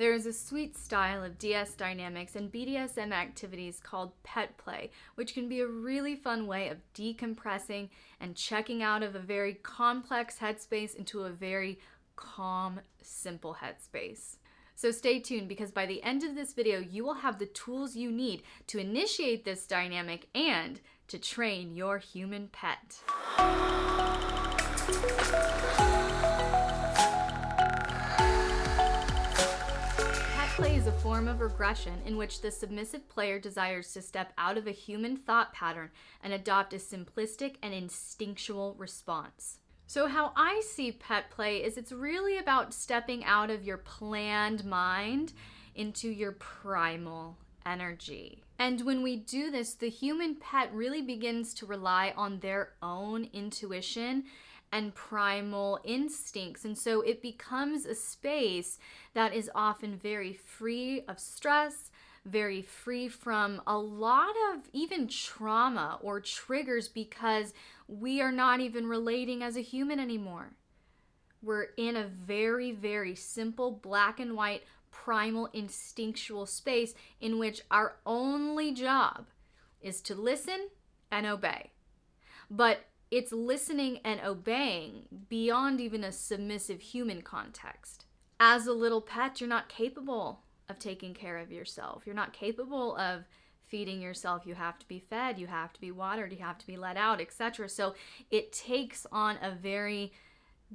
There is a sweet style of DS dynamics and BDSM activities called pet play, which can be a really fun way of decompressing and checking out of a very complex headspace into a very calm, simple headspace. So stay tuned, because by the end of this video, you will have the tools you need to initiate this dynamic and to train your human pet. Play is a form of regression in which the submissive player desires to step out of a human thought pattern and adopt a simplistic and instinctual response. So how I see pet play is it's really about stepping out of your planned mind into your primal energy. And when we do this, the human pet really begins to rely on their own intuition and primal instincts. And so it becomes a space that is often very free of stress, very free from a lot of even trauma or triggers, because we are not even relating as a human anymore. We're in a very, very simple black and white primal instinctual space in which our only job is to listen and obey. But it's listening and obeying beyond even a submissive human context. As a little pet, you're not capable of taking care of yourself. You're not capable of feeding yourself. You have to be fed, you have to be watered, you have to be let out, etc. So it takes on a very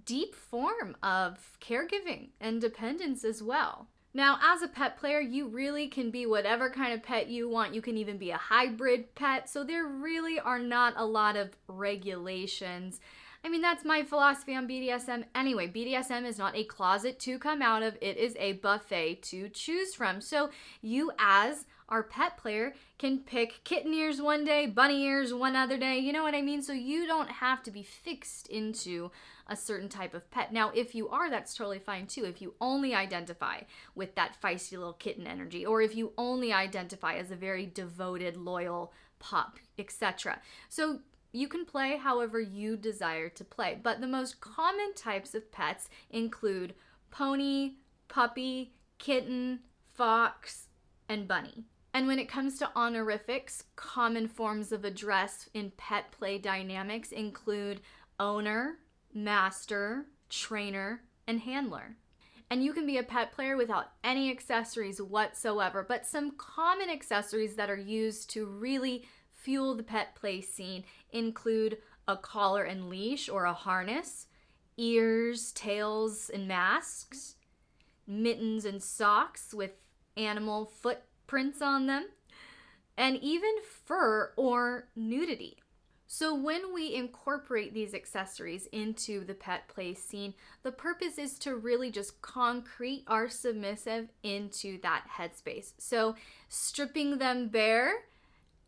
deep form of caregiving and dependence as well. Now, as a pet player, you really can be whatever kind of pet you want. You can even be a hybrid pet. So there really are not a lot of regulations. I mean, that's my philosophy on BDSM anyway. BDSM is not a closet to come out of. It is a buffet to choose from. So you, as our pet player, can pick kitten ears one day, bunny ears one other day. You know what I mean? So you don't have to be fixed into a certain type of pet. Now, if you are, that's totally fine too. If you only identify with that feisty little kitten energy, or if you only identify as a very devoted, loyal pup, etc. So you can play however you desire to play. But the most common types of pets include pony, puppy, kitten, fox, and bunny. And when it comes to honorifics, common forms of address in pet play dynamics include owner, master, trainer, and handler. And you can be a pet player without any accessories whatsoever, but some common accessories that are used to really fuel the pet play scene include a collar and leash or a harness, ears, tails, and masks, mittens and socks with animal footprints on them, and even fur or nudity. So when we incorporate these accessories into the pet play scene, the purpose is to really just concrete our submissive into that headspace. So stripping them bare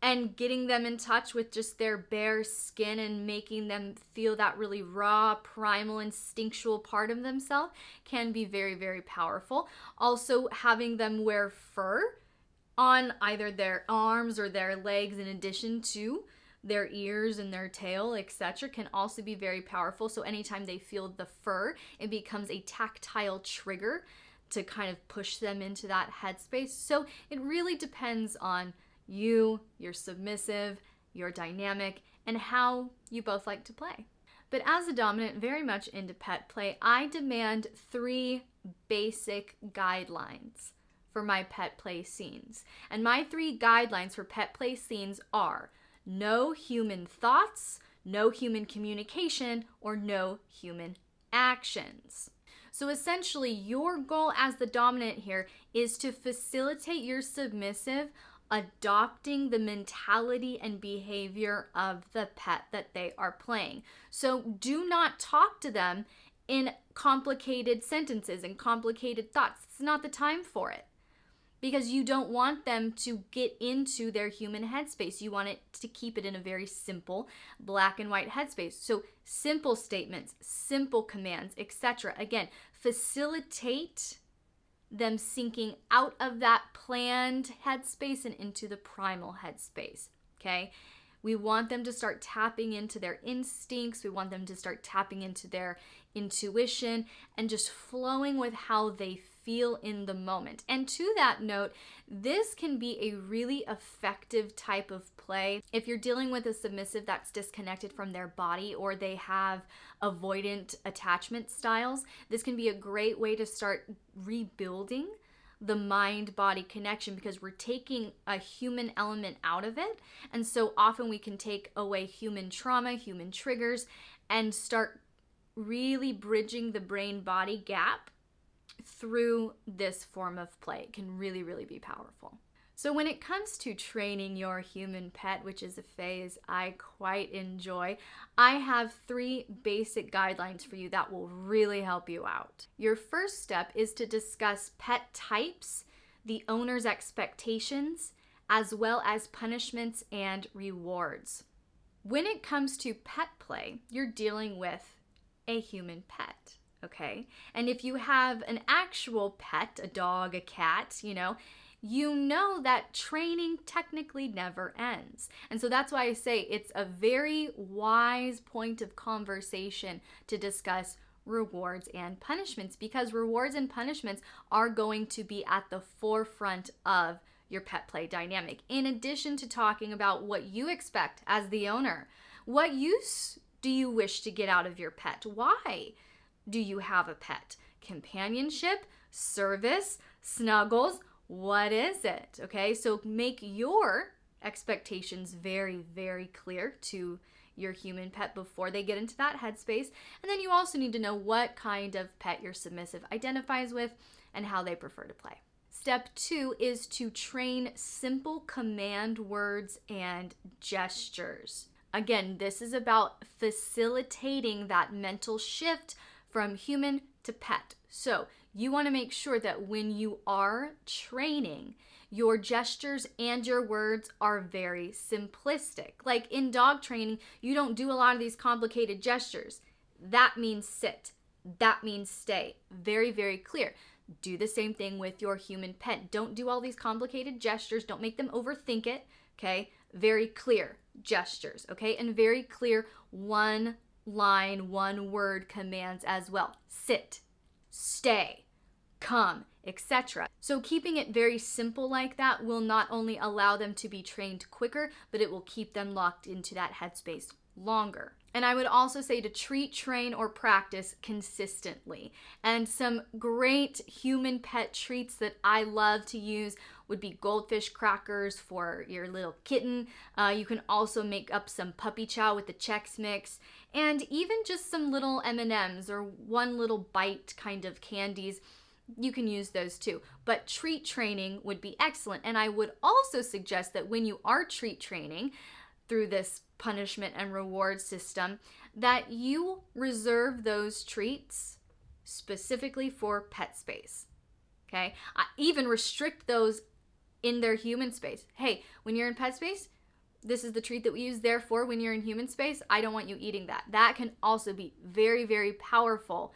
and getting them in touch with just their bare skin and making them feel that really raw, primal, instinctual part of themselves can be very, very powerful. Also, having them wear fur on either their arms or their legs in addition to their ears and their tail, etc., can also be very powerful. So anytime they feel the fur, it becomes a tactile trigger to kind of push them into that headspace. So it really depends on you, your submissive, your dynamic, and how you both like to play. But as a dominant, very much into pet play, I demand 3 basic guidelines for my pet play scenes. And my 3 guidelines for pet play scenes are: no human thoughts, no human communication, or no human actions. So essentially, your goal as the dominant here is to facilitate your submissive adopting the mentality and behavior of the pet that they are playing. So do not talk to them in complicated sentences and complicated thoughts. It's not the time for it, because you don't want them to get into their human headspace. You want it to keep it in a very simple black and white headspace. So simple statements, simple commands, etc. Again, facilitate them sinking out of that planned headspace and into the primal headspace, okay? We want them to start tapping into their instincts. We want them to start tapping into their intuition and just flowing with how they feel in the moment. And to that note, this can be a really effective type of play if you're dealing with a submissive that's disconnected from their body or they have avoidant attachment styles. This can be a great way to start rebuilding the mind-body connection because we're taking a human element out of it. And so often we can take away human trauma, human triggers, and start really bridging the brain-body gap through this form of play. It can really, really be powerful. So when it comes to training your human pet, which is a phase I quite enjoy, I have 3 basic guidelines for you that will really help you out. Your first step is to discuss pet types, the owner's expectations, as well as punishments and rewards. When it comes to pet play, you're dealing with a human pet, okay? And if you have an actual pet, a dog, a cat, you know that training technically never ends. And so that's why I say it's a very wise point of conversation to discuss rewards and punishments, because rewards and punishments are going to be at the forefront of your pet play dynamic. In addition to talking about what you expect as the owner, what use do you wish to get out of your pet? Why do you have a pet? Companionship, service, snuggles, what is it? Okay, so make your expectations very, very clear to your human pet before they get into that headspace. And then you also need to know what kind of pet your submissive identifies with and how they prefer to play. Step 2 is to train simple command words and gestures. Again, this is about facilitating that mental shift from human to pet. So you want to make sure that when you are training, your gestures and your words are very simplistic. Like in dog training, you don't do a lot of these complicated gestures. That means sit. That means stay. Very, very clear. Do the same thing with your human pet. Don't do all these complicated gestures. Don't make them overthink it, okay? Very clear gestures, okay? And very clear one line, one word commands as well. Sit, stay, come, etc. So keeping it very simple like that will not only allow them to be trained quicker, but it will keep them locked into that headspace longer. And I would also say to treat, train, or practice consistently. And some great human pet treats that I love to use would be goldfish crackers for your little kitten. You can also make up some puppy chow with the Chex Mix, and even just some little M&Ms or one little bite kind of candies. You can use those too. But treat training would be excellent. And I would also suggest that when you are treat training through this punishment and reward system, that you reserve those treats specifically for pet space. Okay? I even restrict those in their human space. Hey, when you're in pet space, this is the treat that we use. Therefore, when you're in human space, I don't want you eating that. That can also be very, very powerful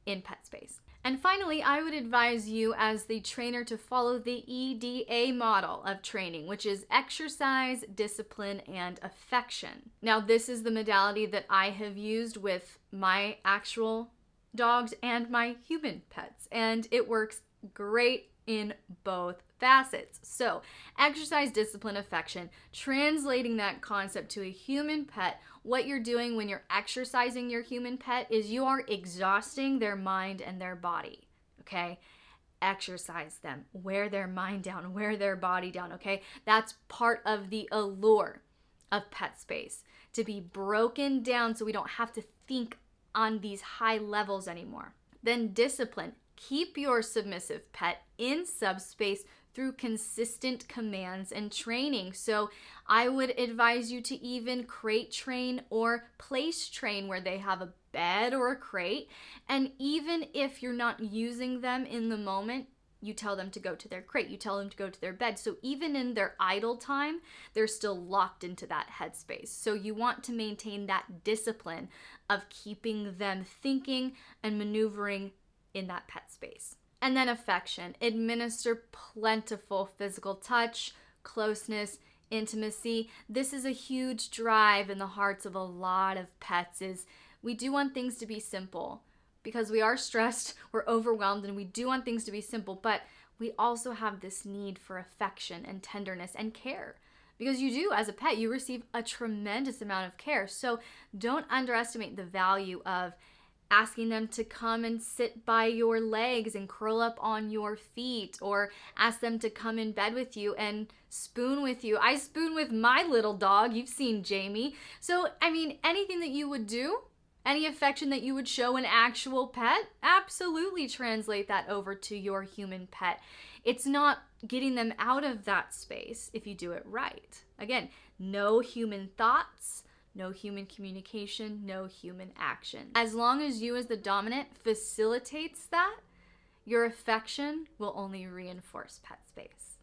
in pet space. And finally, I would advise you as the trainer to follow the EDA model of training, which is exercise, discipline, and affection. Now, this is the modality that I have used with my actual dogs and my human pets, and it works great in both facets. So, exercise, discipline, affection, translating that concept to a human pet. What you're doing when you're exercising your human pet is you are exhausting their mind and their body, okay? Exercise them, wear their mind down, wear their body down, okay? That's part of the allure of pet space, to be broken down so we don't have to think on these high levels anymore. Then discipline. Keep your submissive pet in subspace through consistent commands and training. So I would advise you to even crate train or place train where they have a bed or a crate. And even if you're not using them in the moment, you tell them to go to their crate, you tell them to go to their bed. So even in their idle time, they're still locked into that headspace. So you want to maintain that discipline of keeping them thinking and maneuvering in that pet space. And then affection. Administer plentiful physical touch, closeness, intimacy. This is a huge drive in the hearts of a lot of pets, is we do want things to be simple, because we are stressed, we're overwhelmed, and we do want things to be simple, but we also have this need for affection and tenderness and care. Because you do, as a pet, you receive a tremendous amount of care. So don't underestimate the value of asking them to come and sit by your legs and curl up on your feet, or ask them to come in bed with you and spoon with you. I spoon with my little dog. You've seen Jamie. So, I mean, anything that you would do, any affection that you would show an actual pet, absolutely translate that over to your human pet. It's not getting them out of that space if you do it right. Again, no human thoughts, no human communication, no human action. As long as you as the dominant facilitates that, your affection will only reinforce pet space.